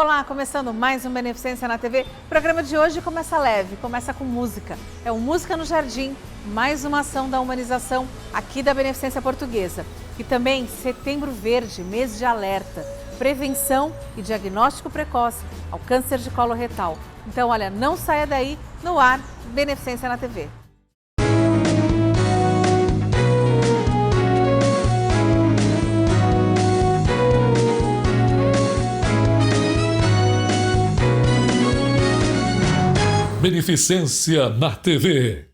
Olá, começando mais um Beneficência na TV. O programa de hoje começa leve, começa com música. É o Música no Jardim, mais uma ação da humanização aqui da Beneficência Portuguesa. E também Setembro Verde, mês de alerta, prevenção e diagnóstico precoce ao câncer de colo retal. Então, olha, não saia daí, no ar, Beneficência na TV. Beneficência na TV.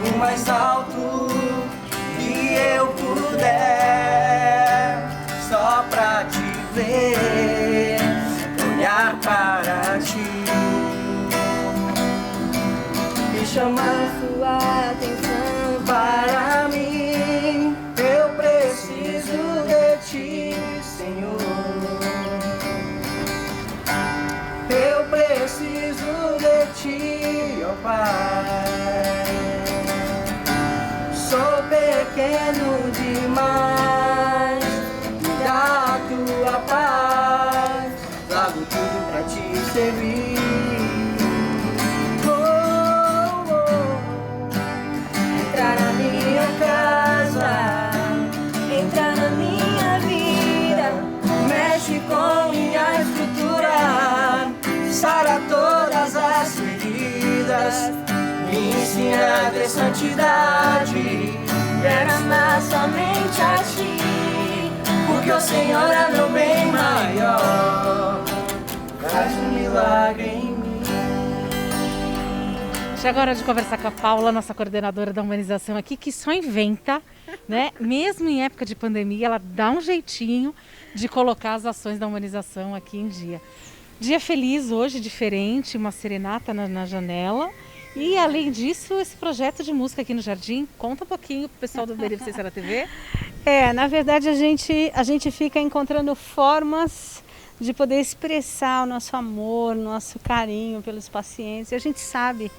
O mais alto que eu puder, só pra te ver, olhar para ti e chamar sua atenção para mim. Eu preciso de ti, Senhor. Eu preciso de ti, ó Pai. Sou pequeno demais, me dá a tua paz, largo tudo pra te servir. Entrar na minha casa, entrar na minha vida, mexe com minha estrutura, sara todas as feridas, me ensina a ter santidade, quero amar somente a ti, porque o Senhor é meu bem maior, faz um milagre em mim. Chega a hora de conversar com a Paula, nossa coordenadora da humanização aqui, que só inventa, né? Mesmo em época de pandemia, ela dá um jeitinho de colocar as ações da humanização aqui em dia. Dia feliz hoje, diferente, uma serenata na janela. E além disso, esse projeto de música aqui no Jardim, conta um pouquinho pro pessoal do Beneficência na TV. Na verdade a gente fica encontrando formas de poder expressar o nosso amor, nosso carinho pelos pacientes. E a gente sabe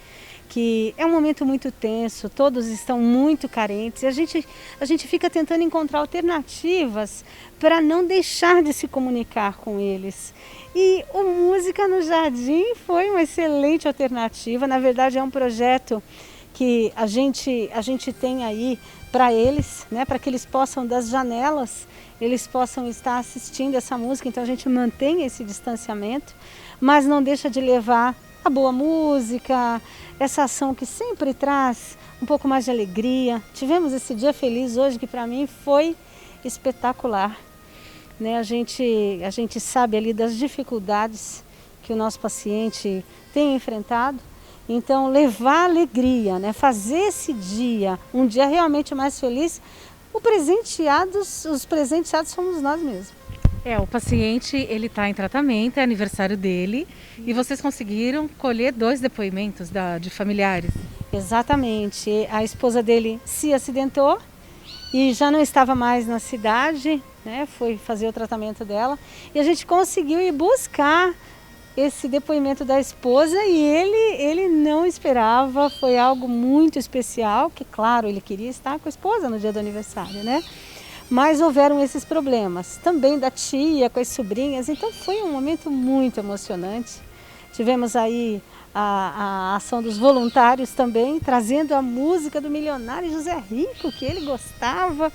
que é um momento muito tenso, todos estão muito carentes e a gente fica tentando encontrar alternativas para não deixar de se comunicar com eles. E o Música no Jardim foi uma excelente alternativa. Na verdade é um projeto que a gente tem aí para eles, né, para que eles possam das janelas, eles possam estar assistindo essa música. Então a gente mantém esse distanciamento, mas não deixa de levar a boa música, essa ação que sempre traz um pouco mais de alegria. Tivemos esse dia feliz hoje que para mim foi espetacular. Né? A gente sabe ali das dificuldades que o nosso paciente tem enfrentado. Então levar alegria, né? Fazer esse dia um dia realmente mais feliz, os presenteados somos nós mesmos. O paciente, ele está em tratamento, é aniversário dele, e vocês conseguiram colher 2 depoimentos de familiares. Exatamente, a esposa dele se acidentou e já não estava mais na cidade, né? Foi fazer o tratamento dela, e a gente conseguiu ir buscar esse depoimento da esposa e ele não esperava, foi algo muito especial, que claro, ele queria estar com a esposa no dia do aniversário, né? Mas houveram esses problemas, também da tia com as sobrinhas, então foi um momento muito emocionante. Tivemos aí a ação dos voluntários também, trazendo a música do milionário José Rico, que ele gostava.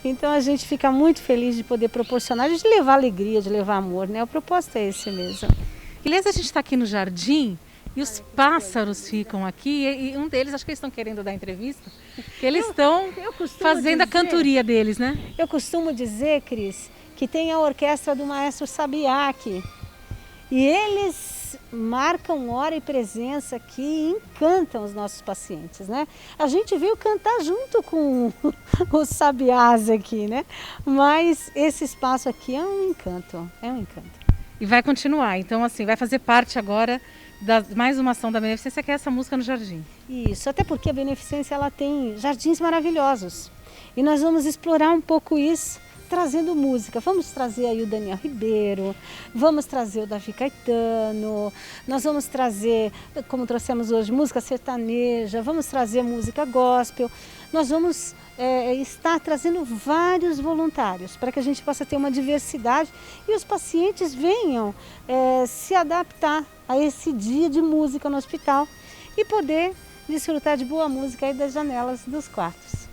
Então a gente fica muito feliz de poder proporcionar, de levar alegria, de levar amor, né? O propósito é esse mesmo. Aliás, a gente está aqui no jardim e os pássaros ficam aqui e um deles, acho que eles estão querendo dar entrevista, que eles estão fazendo a cantoria deles, né? Eu costumo dizer, Cris, que tem a orquestra do maestro Sabiá aqui. E eles marcam hora e presença aqui e encantam os nossos pacientes, né? A gente veio cantar junto com os sabiás aqui, né? Mas esse espaço aqui é um encanto, é um encanto. E vai continuar, então assim, vai fazer parte agora da mais uma ação da Beneficência, que é essa música no jardim. Isso, até porque a Beneficência ela tem jardins maravilhosos. E nós vamos explorar um pouco isso, trazendo música. Vamos trazer aí o Daniel Ribeiro, vamos trazer o Davi Caetano, nós vamos trazer, como trouxemos hoje, música sertaneja, vamos trazer música gospel. Nós vamos está trazendo vários voluntários para que a gente possa ter uma diversidade e os pacientes venham se adaptar a esse dia de música no hospital e poder desfrutar de boa música aí das janelas dos quartos.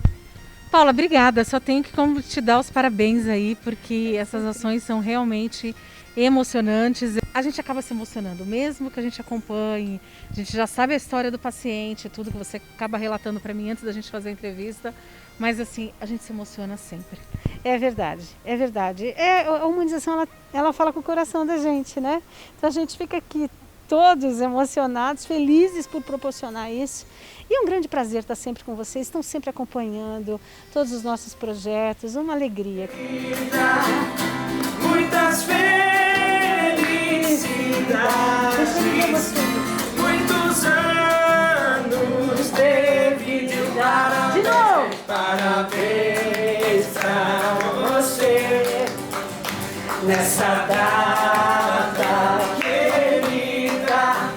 Paula, obrigada. Só tenho que te dar os parabéns aí, porque essas ações são realmente emocionantes. A gente acaba se emocionando, mesmo que a gente acompanhe, a gente já sabe a história do paciente, tudo que você acaba relatando para mim antes da gente fazer a entrevista, mas assim, a gente se emociona sempre. É verdade, é verdade. A humanização, ela fala com o coração da gente, né? Então a gente fica aqui todos emocionados, felizes por proporcionar isso. E é um grande prazer estar sempre com vocês, estão sempre acompanhando todos os nossos projetos, uma alegria. Muitas felicidades, muitos anos de vida. De novo! Parabéns pra você nessa data querida.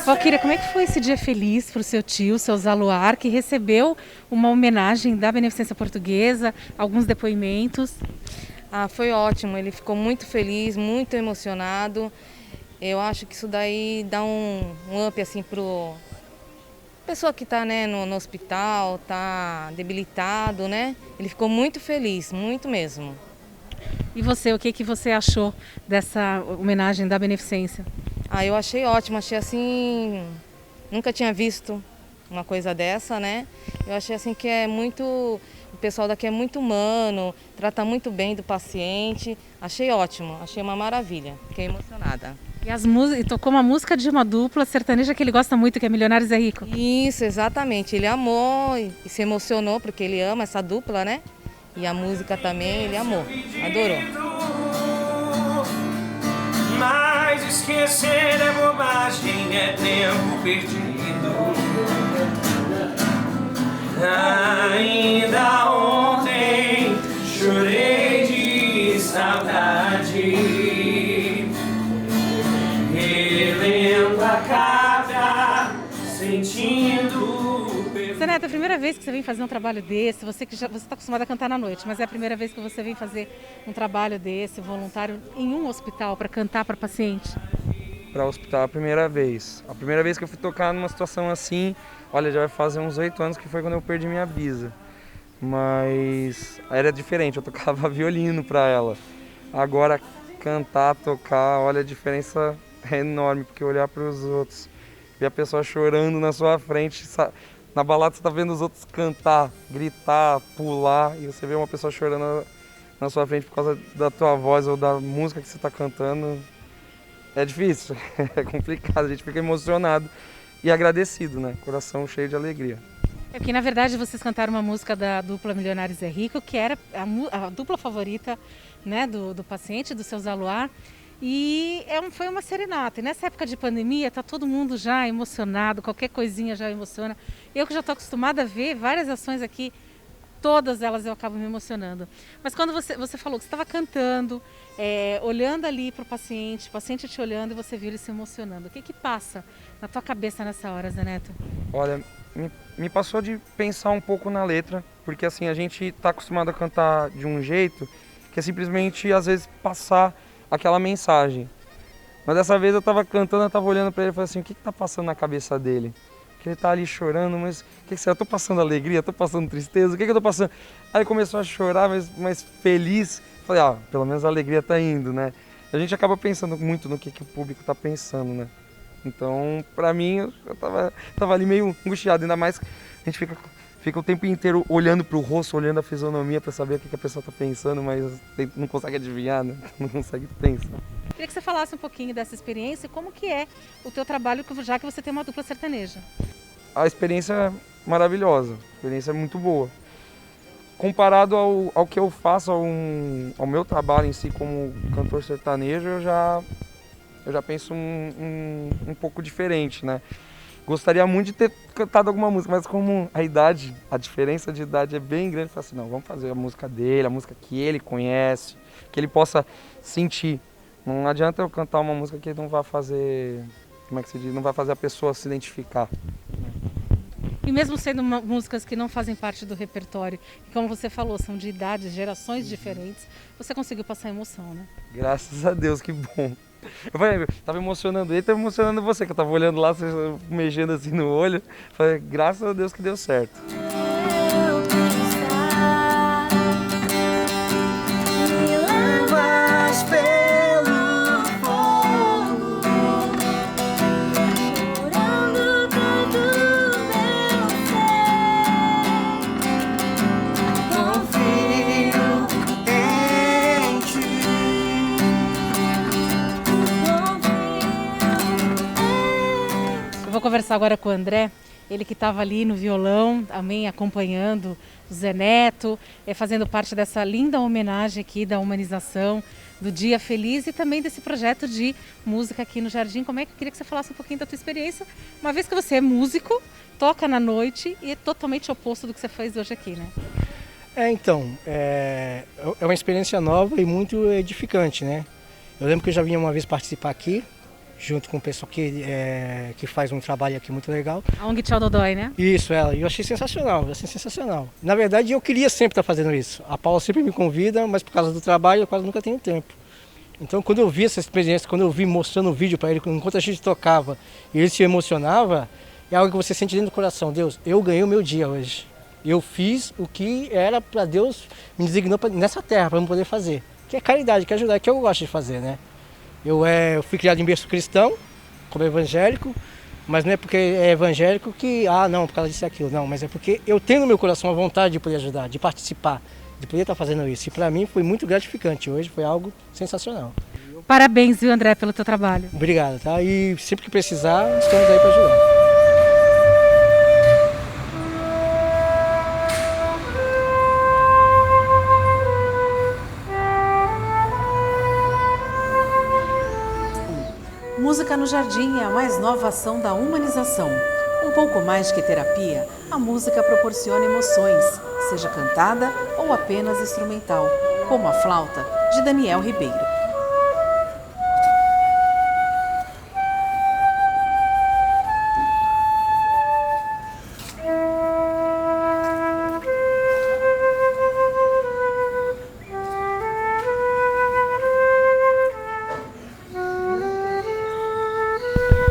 Valquíria, como é que foi esse dia feliz para o seu tio, seu Zaluar, que recebeu uma homenagem da Beneficência Portuguesa, alguns depoimentos? Foi ótimo, ele ficou muito feliz, muito emocionado. Eu acho que isso daí dá um up assim pro pessoa que está, né, no hospital, está debilitado, né? Ele ficou muito feliz, muito mesmo. E você, o que você achou dessa homenagem da Beneficência? Eu achei ótimo, achei assim, nunca tinha visto uma coisa dessa, né? Eu achei assim que o pessoal daqui é muito humano, trata muito bem do paciente. Achei ótimo, achei uma maravilha, fiquei emocionada. E tocou uma música de uma dupla sertaneja que ele gosta muito, que é Milionários é Rico. Isso, exatamente, ele amou e se emocionou porque ele ama essa dupla, né? E a música também ele amou, adorou. Mas esquecer é bobagem, é tempo perdido. Ainda ontem chorei de saudade, relendo a cada sentindo. Zé Neto, é a primeira vez que você vem fazer um trabalho desse, você está acostumado a cantar na noite, mas é a primeira vez que você vem fazer um trabalho desse, voluntário, em um hospital, para cantar para paciente? Para o hospital a primeira vez. A primeira vez que eu fui tocar numa situação assim, olha, já vai fazer uns 8 anos que foi quando eu perdi minha bisa. Mas era diferente, eu tocava violino para ela. Agora cantar, tocar, olha, a diferença é enorme, porque olhar para os outros, ver a pessoa chorando na sua frente, na balada você tá vendo os outros cantar, gritar, pular, e você vê uma pessoa chorando na sua frente por causa da tua voz ou da música que você está cantando. É difícil, é complicado, a gente fica emocionado e agradecido, né? Coração cheio de alegria. É porque, na verdade, vocês cantaram uma música da dupla Milionários é Rico, que era a dupla favorita, né, do paciente, do seu Zaluar. E foi uma serenata. E nessa época de pandemia, tá todo mundo já emocionado, qualquer coisinha já emociona. Eu que já estou acostumada a ver várias ações aqui, todas elas eu acabo me emocionando. Mas quando você falou que você estava cantando, olhando ali para o paciente te olhando e você viu ele se emocionando, o que passa na tua cabeça nessa hora, Zé Neto? Olha, me passou de pensar um pouco na letra, porque assim, a gente está acostumado a cantar de um jeito que é simplesmente, às vezes, passar aquela mensagem. Mas dessa vez eu estava cantando, eu estava olhando para ele e falei assim, o que está passando na cabeça dele? Que ele está ali chorando, mas o que será? Eu estou passando alegria, estou passando tristeza, o que eu estou passando? Aí ele começou a chorar, mas feliz. Falei, pelo menos a alegria está indo, né? A gente acaba pensando muito no que o público está pensando, né? Então, para mim, eu tava ali meio angustiado, ainda mais a gente fica o tempo inteiro olhando para o rosto, olhando a fisionomia para saber o que a pessoa está pensando, mas não consegue adivinhar, né? Não consegue pensar. Queria que você falasse um pouquinho dessa experiência e como que é o teu trabalho, já que você tem uma dupla sertaneja. A experiência é maravilhosa, a experiência é muito boa. Comparado ao que eu faço, ao meu trabalho em si como cantor sertanejo, eu já penso um pouco diferente, né? Gostaria muito de ter cantado alguma música, mas como a diferença de idade é bem grande, eu falei assim, não, vamos fazer a música dele, a música que ele conhece, que ele possa sentir. Não adianta eu cantar uma música que não vai fazer, como é que se diz, não vai fazer a pessoa se identificar. E mesmo sendo músicas que não fazem parte do repertório, e como você falou, são de idades, gerações diferentes, você conseguiu passar emoção, né? Graças a Deus, que bom. Eu falei, tava emocionando ele, tava emocionando você, que eu tava olhando lá, você mexendo assim no olho. Falei, graças a Deus que deu certo. Me levas pelo fogo, curando todo meu ser. Confio em ti. Eu vou conversar agora com o André, ele que estava ali no violão, também acompanhando o Zé Neto, fazendo parte dessa linda homenagem aqui da humanização, do Dia Feliz e também desse projeto de música aqui no Jardim. Como é que eu queria que você falasse um pouquinho da tua experiência, uma vez que você é músico, toca na noite e é totalmente oposto do que você fez hoje aqui, né? É uma experiência nova e muito edificante, né? Eu lembro que eu já vinha uma vez participar aqui, junto com o pessoal que faz um trabalho aqui muito legal. A ONG Tchau Dodói, né? Isso, ela. E eu achei sensacional, assim, sensacional. Na verdade, eu queria sempre estar fazendo isso. A Paula sempre me convida, mas por causa do trabalho eu quase nunca tenho tempo. Então, quando eu vi essa experiência, quando eu vi mostrando o vídeo para ele, enquanto a gente tocava e ele se emocionava, é algo que você sente dentro do coração. Deus, eu ganhei o meu dia hoje. Eu fiz o que era para Deus me designou nessa terra, para eu poder fazer. Que é caridade, que é ajudar, que eu gosto de fazer, né? Eu fui criado em berço cristão, como evangélico, mas não é porque é evangélico que, não, por causa disso e aquilo, não. Mas é porque eu tenho no meu coração a vontade de poder ajudar, de participar, de poder estar fazendo isso. E para mim foi muito gratificante hoje, foi algo sensacional. Parabéns, viu, André, pelo teu trabalho. Obrigado, tá? E sempre que precisar, estamos aí para ajudar. Música no Jardim é a mais nova ação da humanização. Um pouco mais que terapia, a música proporciona emoções, seja cantada ou apenas instrumental, como a flauta, de Daniel Ribeiro.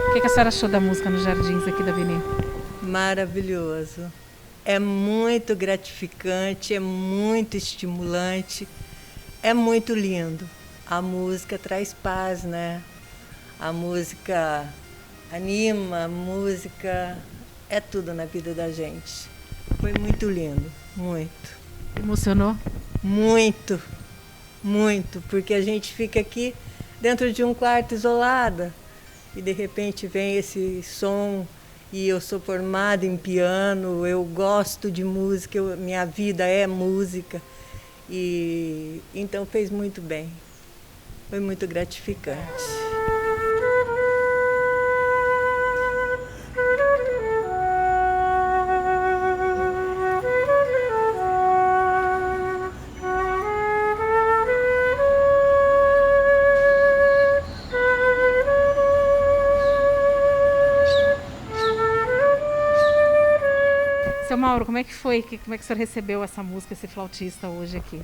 O que a senhora achou da música nos Jardins aqui da Benê? Maravilhoso. É muito gratificante, é muito estimulante, é muito lindo. A música traz paz, né? A música anima, a música é tudo na vida da gente. Foi muito lindo, muito. Emocionou? Muito, muito, porque a gente fica aqui dentro de um quarto isolada e de repente vem esse som e eu sou formada em piano, eu gosto de música, minha vida é música e então fez muito bem, foi muito gratificante. Seu Mauro, como é que foi? Como é que o senhor recebeu essa música, esse flautista hoje aqui?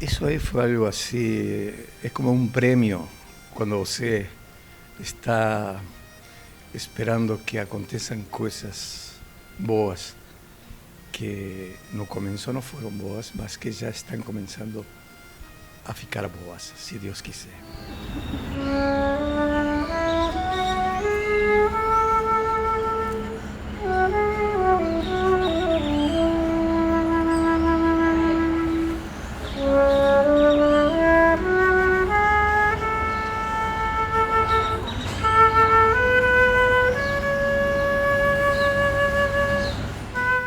Isso aí foi algo assim, é como um prêmio quando você está esperando que aconteçam coisas boas que no começo não foram boas, mas que já estão começando a ficar boas, se Deus quiser.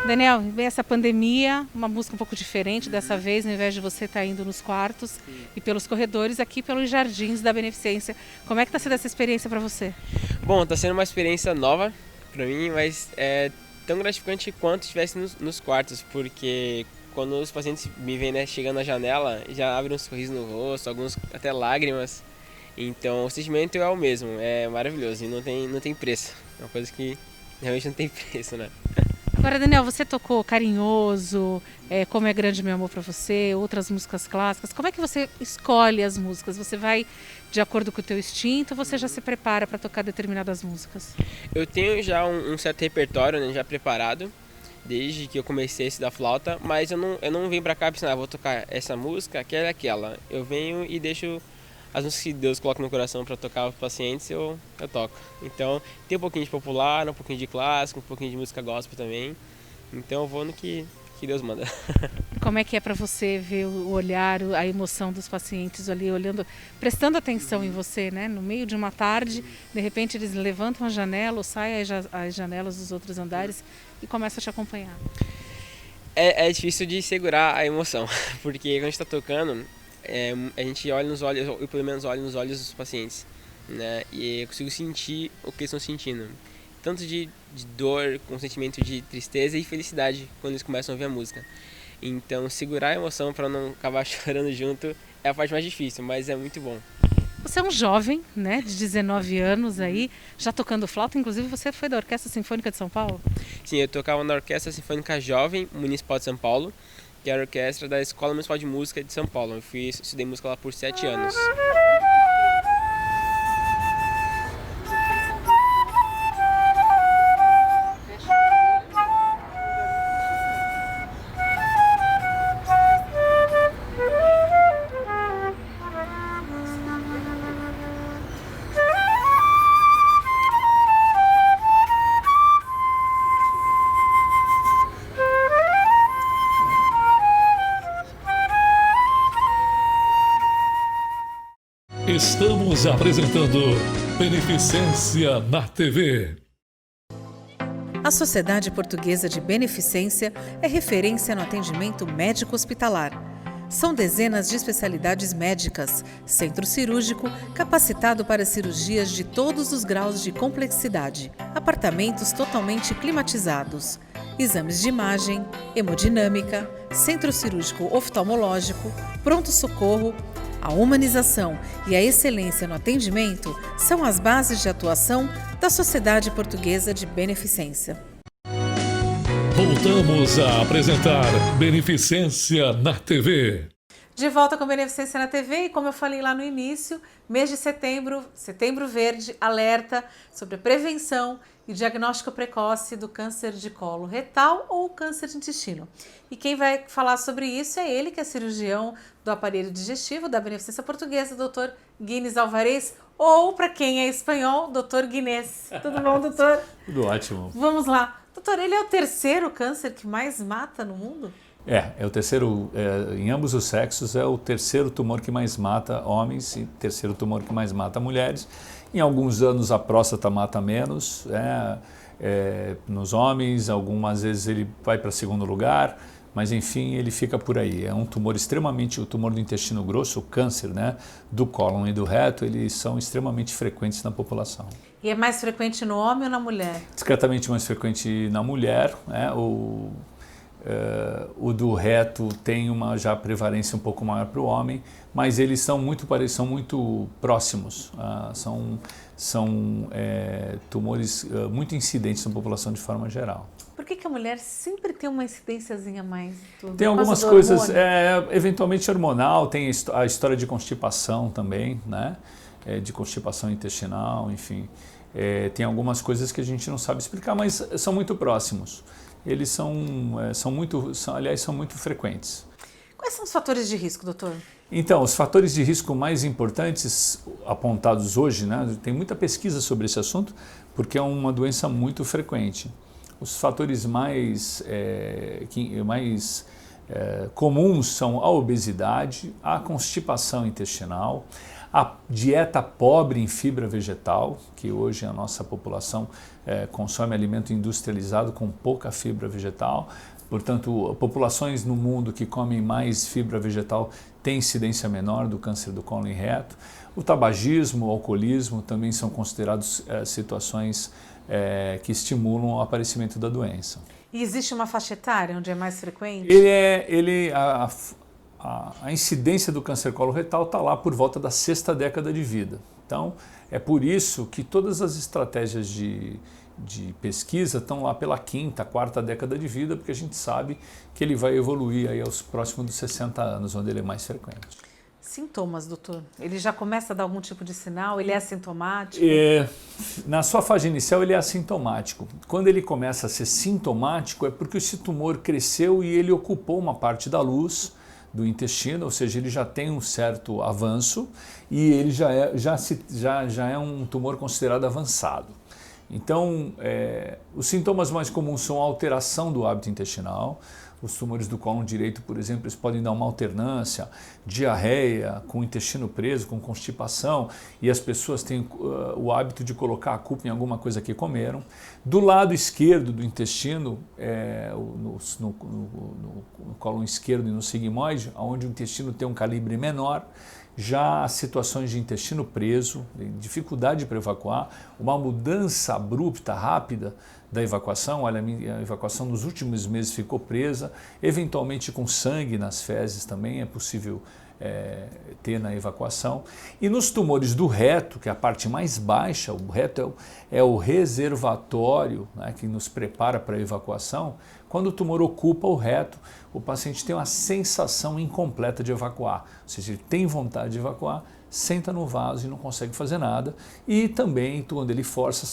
Daniel, vem essa pandemia, uma música um pouco diferente dessa vez, ao invés de você estar indo nos quartos e pelos corredores, aqui pelos jardins da Beneficência. Como é que está sendo essa experiência para você? Bom, está sendo uma experiência nova para mim, mas é tão gratificante quanto se estivesse nos quartos, porque quando os pacientes me veem, né, chegando na janela, já abrem um sorriso no rosto, alguns até lágrimas. Então o sentimento é o mesmo, é maravilhoso e não tem preço. É uma coisa que realmente não tem preço, né? Agora, Daniel, você tocou Carinhoso, Como é Grande Meu Amor pra Você, outras músicas clássicas. Como é que você escolhe as músicas? Você vai de acordo com o teu instinto ou você já se prepara para tocar determinadas músicas? Eu tenho já um certo repertório, né, já preparado, desde que eu comecei a estudar flauta, mas eu não venho pra cá pensando, vou tocar essa música, aquela. Eu venho e deixo as músicas que Deus coloca no coração para tocar os pacientes, eu toco. Então, tem um pouquinho de popular, um pouquinho de clássico, um pouquinho de música gospel também. Então, eu vou no que Deus manda. Como é que é para você ver o olhar, a emoção dos pacientes ali, olhando, prestando atenção em você, né? No meio de uma tarde, de repente eles levantam a janela ou saem as janelas dos outros andares e começam a te acompanhar. É difícil de segurar a emoção, porque quando a gente está tocando, a gente olha nos olhos, eu pelo menos olho nos olhos dos pacientes, né? E eu consigo sentir o que eles estão sentindo. Tanto de dor, com sentimento de tristeza e felicidade quando eles começam a ouvir a música. Então, segurar a emoção para não acabar chorando junto é a parte mais difícil, mas é muito bom. Você é um jovem, né, de 19 anos aí, já tocando flauta, inclusive você foi da Orquestra Sinfônica de São Paulo? Sim, eu tocava na Orquestra Sinfônica Jovem Municipal de São Paulo, que é a orquestra da Escola Municipal de Música de São Paulo. Eu estudei música lá por 7 anos. Estamos apresentando Beneficência na TV. A Sociedade Portuguesa de Beneficência é referência no atendimento médico-hospitalar. São dezenas de especialidades médicas, centro cirúrgico capacitado para cirurgias de todos os graus de complexidade, apartamentos totalmente climatizados, exames de imagem, hemodinâmica, centro cirúrgico oftalmológico, pronto-socorro. A humanização e a excelência no atendimento são as bases de atuação da Sociedade Portuguesa de Beneficência. Voltamos a apresentar Beneficência na TV. De volta com Beneficência na TV e como eu falei lá no início, mês de setembro, Setembro Verde, alerta sobre a prevenção e diagnóstico precoce do câncer de colo retal ou câncer de intestino. E quem vai falar sobre isso é ele, que é cirurgião do aparelho digestivo da Beneficência Portuguesa, Dr. Guinness Alvarez, ou para quem é espanhol, Dr. Guinness. Tudo bom, doutor? Tudo ótimo. Vamos lá. Doutor, ele é o terceiro câncer que mais mata no mundo? É o terceiro, em ambos os sexos, é o terceiro tumor que mais mata homens e terceiro tumor que mais mata mulheres. Em alguns anos a próstata mata menos, nos homens, algumas vezes ele vai para segundo lugar, mas enfim, ele fica por aí. É um tumor o tumor do intestino grosso, o câncer, né, do cólon e do reto, eles são extremamente frequentes na população. E é mais frequente no homem ou na mulher? Discretamente mais frequente na mulher, né, o do reto tem uma já prevalência um pouco maior para o homem, mas eles são muito próximos, são tumores muito incidentes na população de forma geral. Por que a mulher sempre tem uma incidênciazinha a mais? Tem algumas coisas, eventualmente hormonal, tem a história de constipação também, né? De constipação intestinal, enfim. Tem algumas coisas que a gente não sabe explicar, mas são muito próximos. Eles são muito frequentes. Quais são os fatores de risco, doutor? Então, os fatores de risco mais importantes apontados hoje, né, tem muita pesquisa sobre esse assunto, porque é uma doença muito frequente. Os fatores mais comuns são a obesidade, a constipação intestinal, a dieta pobre em fibra vegetal, que hoje a nossa população consome alimento industrializado com pouca fibra vegetal. Portanto, populações no mundo que comem mais fibra vegetal têm incidência menor do câncer do cólon e reto. O tabagismo, o alcoolismo também são considerados situações que estimulam o aparecimento da doença. E existe uma faixa etária onde é mais frequente? A incidência do câncer coloretal está lá por volta da 6ª década de vida. Então, é por isso que todas as estratégias de pesquisa estão lá pela quinta, quarta década de vida, porque a gente sabe que ele vai evoluir aí aos próximos dos 60 anos, onde ele é mais frequente. Sintomas, doutor? Ele já começa a dar algum tipo de sinal? Ele é assintomático? Na sua fase inicial ele é assintomático. Quando ele começa a ser sintomático é porque esse tumor cresceu e ele ocupou uma parte da luz do intestino, ou seja, ele já tem um certo avanço e ele já é um tumor considerado avançado. Então, os sintomas mais comuns são a alteração do hábito intestinal. Os tumores do cólon direito, por exemplo, eles podem dar uma alternância, diarreia, com o intestino preso, com constipação, e as pessoas têm o hábito de colocar a culpa em alguma coisa que comeram. Do lado esquerdo do intestino, no cólon esquerdo e no sigmoide, onde o intestino tem um calibre menor, já há situações de intestino preso, dificuldade para evacuar, uma mudança abrupta, rápida da evacuação. Olha, a evacuação nos últimos meses ficou presa, eventualmente com sangue nas fezes também é possível ter na evacuação. E nos tumores do reto, que é a parte mais baixa, o reto é o reservatório, né, que nos prepara para a evacuação. Quando o tumor ocupa o reto, o paciente tem uma sensação incompleta de evacuar, ou seja, ele tem vontade de evacuar, senta no vaso e não consegue fazer nada, e também, quando ele força,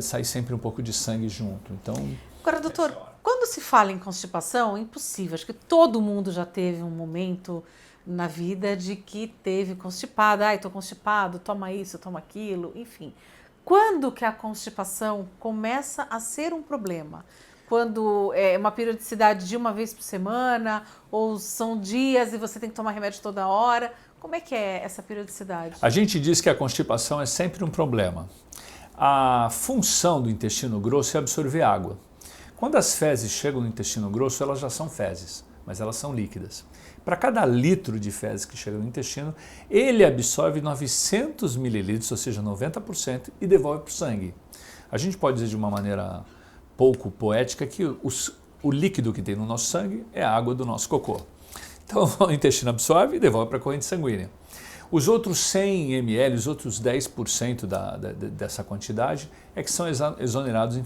sai sempre um pouco de sangue junto. Então, agora, doutor, quando se fala em constipação, é impossível, acho que todo mundo já teve um momento na vida de que teve constipado, estou constipado, toma isso, toma aquilo, enfim. Quando que a constipação começa a ser um problema? Quando é uma periodicidade de uma vez por semana, ou são dias e você tem que tomar remédio toda hora? Como é que é essa periodicidade? A gente diz que a constipação é sempre um problema. A função do intestino grosso é absorver água. Quando as fezes chegam no intestino grosso, elas já são fezes, mas elas são líquidas. Para cada litro de fezes que chega no intestino, ele absorve 900 mililitros, ou seja, 90%, e devolve para o sangue. A gente pode dizer de uma maneira pouco poética que o líquido que tem no nosso sangue é a água do nosso cocô. Então o intestino absorve e devolve para a corrente sanguínea. Os outros 100 ml, os outros 10% dessa quantidade é que são exonerados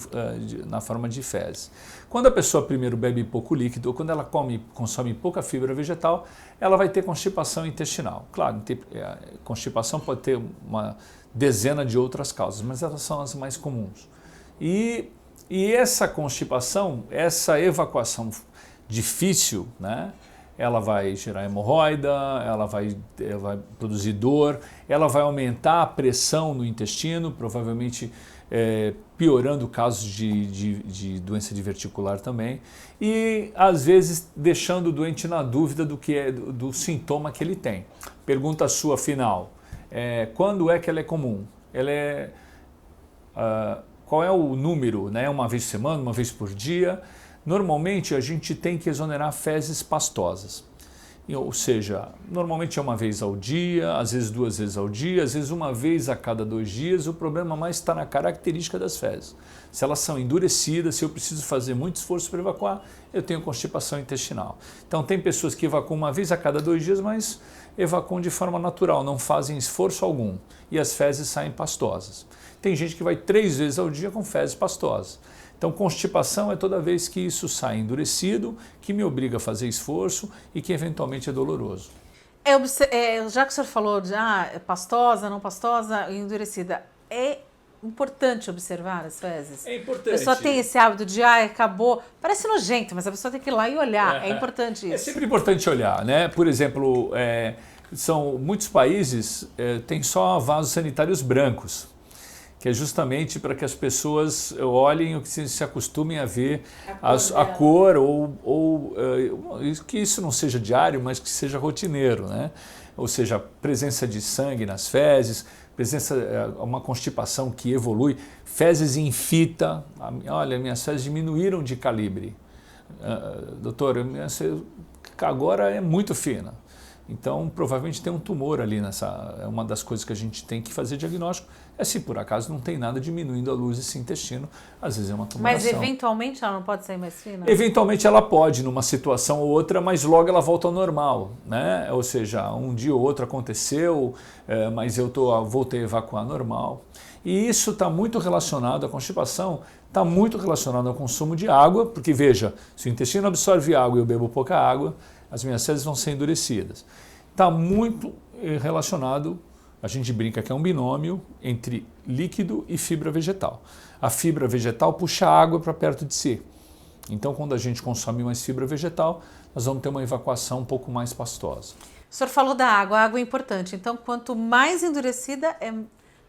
na forma de fezes. Quando a pessoa primeiro bebe pouco líquido ou quando ela consome pouca fibra vegetal, ela vai ter constipação intestinal. Claro, constipação pode ter uma dezena de outras causas, mas elas são as mais comuns. E essa constipação, essa evacuação difícil, né? Ela vai gerar hemorroida, ela vai produzir dor, ela vai aumentar a pressão no intestino, provavelmente piorando casos de doença diverticular também, e às vezes deixando o doente na dúvida do sintoma que ele tem. Pergunta sua final, quando é que ela é comum? Qual é o número, né? Uma vez por semana, uma vez por dia? Normalmente a gente tem que exonerar fezes pastosas, ou seja, normalmente é uma vez ao dia, às vezes 2 vezes ao dia, às vezes uma vez a cada 2 dias. O problema mais está na característica das fezes. Se elas são endurecidas, se eu preciso fazer muito esforço para evacuar, eu tenho constipação intestinal. Então tem pessoas que evacuam uma vez a cada 2 dias, mas evacuam de forma natural, não fazem esforço algum e as fezes saem pastosas. Tem gente que vai 3 vezes ao dia com fezes pastosas. Então, constipação é toda vez que isso sai endurecido, que me obriga a fazer esforço e que eventualmente é doloroso. Já que o senhor falou de pastosa, não pastosa, endurecida, é importante observar as fezes? É importante. A pessoa tem esse hábito de, acabou, parece nojento, mas a pessoa tem que ir lá e olhar, é importante isso. É sempre importante olhar, né? Por exemplo, muitos países têm só vasos sanitários brancos, que é justamente para que as pessoas olhem ou que se acostumem a ver a cor ou que isso não seja diário, mas que seja rotineiro, né? Ou seja, presença de sangue nas fezes, uma constipação que evolui, fezes em fita. Olha, minhas fezes diminuíram de calibre. Doutor, agora é muito fina. Então, provavelmente tem um tumor ali nessa. É uma das coisas que a gente tem que fazer diagnóstico. É se por acaso não tem nada diminuindo a luz desse intestino, às vezes é uma tumoração. Mas eventualmente ela não pode sair mais fina? Eventualmente ela pode, numa situação ou outra, mas logo ela volta ao normal, né? Ou seja, um dia ou outro aconteceu, mas eu voltei a evacuar normal. E isso está muito relacionado, a constipação está muito relacionada ao consumo de água, porque veja, se o intestino absorve água e eu bebo pouca água, as minhas fezes vão ser endurecidas. Está muito relacionado, a gente brinca que é um binômio entre líquido e fibra vegetal. A fibra vegetal puxa a água para perto de si. Então, quando a gente consome mais fibra vegetal, nós vamos ter uma evacuação um pouco mais pastosa. O senhor falou da água, a água é importante. Então, quanto mais endurecida, é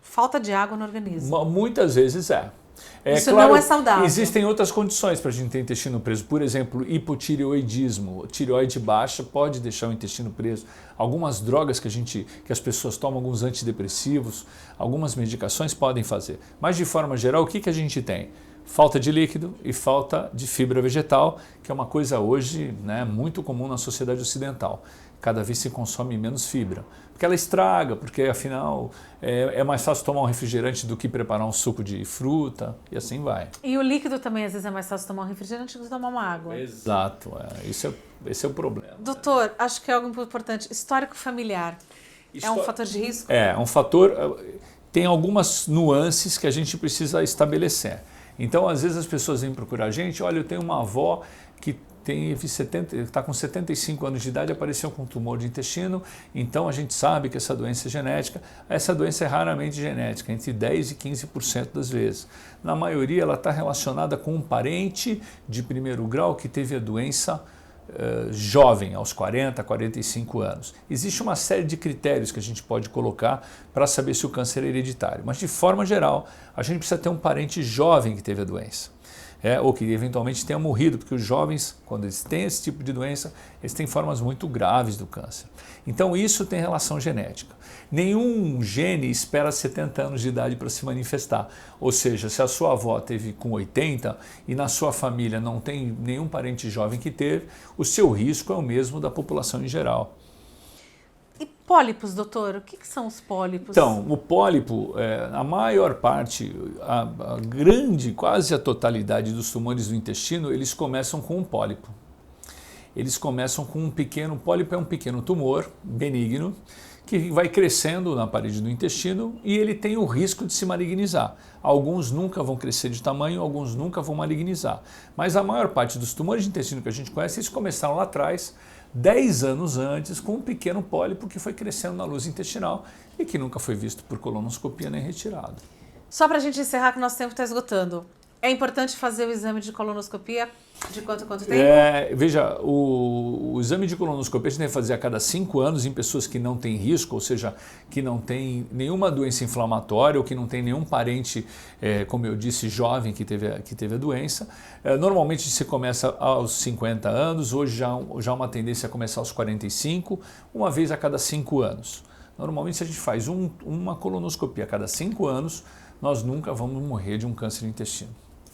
falta de água no organismo. Muitas vezes é. Isso claro, não é saudável. Existem outras condições para a gente ter intestino preso. Por exemplo, hipotireoidismo. Tireoide baixa pode deixar o intestino preso. Algumas drogas que as pessoas tomam, alguns antidepressivos, algumas medicações podem fazer. Mas, de forma geral, o que a gente tem? Falta de líquido e falta de fibra vegetal, que é uma coisa hoje, né, muito comum na sociedade ocidental. Cada vez se consome menos fibra, porque ela estraga, porque afinal é mais fácil tomar um refrigerante do que preparar um suco de fruta e assim vai. E o líquido também, às vezes, é mais fácil tomar um refrigerante do que tomar uma água. Exato, esse é o problema. Doutor, acho que é algo importante, histórico familiar. É um fator de risco? É um fator, tem algumas nuances que a gente precisa estabelecer. Então, às vezes as pessoas vêm procurar a gente, olha, eu tenho uma avó que está com 75 anos de idade, apareceu com tumor de intestino, então a gente sabe que essa doença é genética. Essa doença é raramente genética, entre 10% e 15% das vezes. Na maioria ela está relacionada com um parente de primeiro grau que teve a doença jovem, aos 40, 45 anos. Existe uma série de critérios que a gente pode colocar para saber se o câncer é hereditário, mas de forma geral a gente precisa ter um parente jovem que teve a doença. Ou que eventualmente tenha morrido, porque os jovens, quando eles têm esse tipo de doença, eles têm formas muito graves do câncer. Então isso tem relação genética. Nenhum gene espera 70 anos de idade para se manifestar. Ou seja, se a sua avó teve com 80 e na sua família não tem nenhum parente jovem que teve, o seu risco é o mesmo da população em geral. E pólipos, doutor? O que são os pólipos? Então, o pólipo, a maior parte, a grande, quase a totalidade dos tumores do intestino, eles começam com um pólipo. Eles começam com um pequeno, pólipo é um pequeno tumor benigno, que vai crescendo na parede do intestino e ele tem o risco de se malignizar. Alguns nunca vão crescer de tamanho, alguns nunca vão malignizar. Mas a maior parte dos tumores de intestino que a gente conhece, eles começaram lá atrás, 10 anos antes, com um pequeno pólipo que foi crescendo na luz intestinal e que nunca foi visto por colonoscopia nem retirado. Só para a gente encerrar, que nosso tempo está esgotando. É importante fazer o exame de colonoscopia de quanto tempo? Veja, o exame de colonoscopia a gente deve fazer a cada 5 anos em pessoas que não têm risco, ou seja, que não tem nenhuma doença inflamatória ou que não tem nenhum parente, como eu disse, jovem que teve a doença. Normalmente se começa aos 50 anos, hoje já há uma tendência a começar aos 45, uma vez a cada 5 anos. Normalmente se a gente faz uma colonoscopia a cada 5 anos, nós nunca vamos morrer de um câncer de intestino.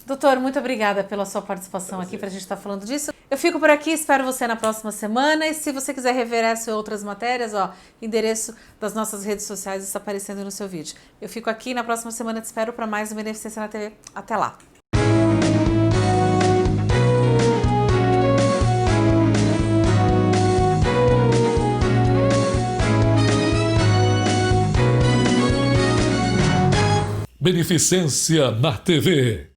Doutor, muito obrigada pela sua participação aqui para a gente estar falando disso. Eu fico por aqui, espero você na próxima semana. E se você quiser rever essa e outras matérias, endereço das nossas redes sociais está aparecendo no seu vídeo. Eu fico aqui, na próxima semana te espero para mais um Beneficência na TV. Até lá! Beneficência na TV.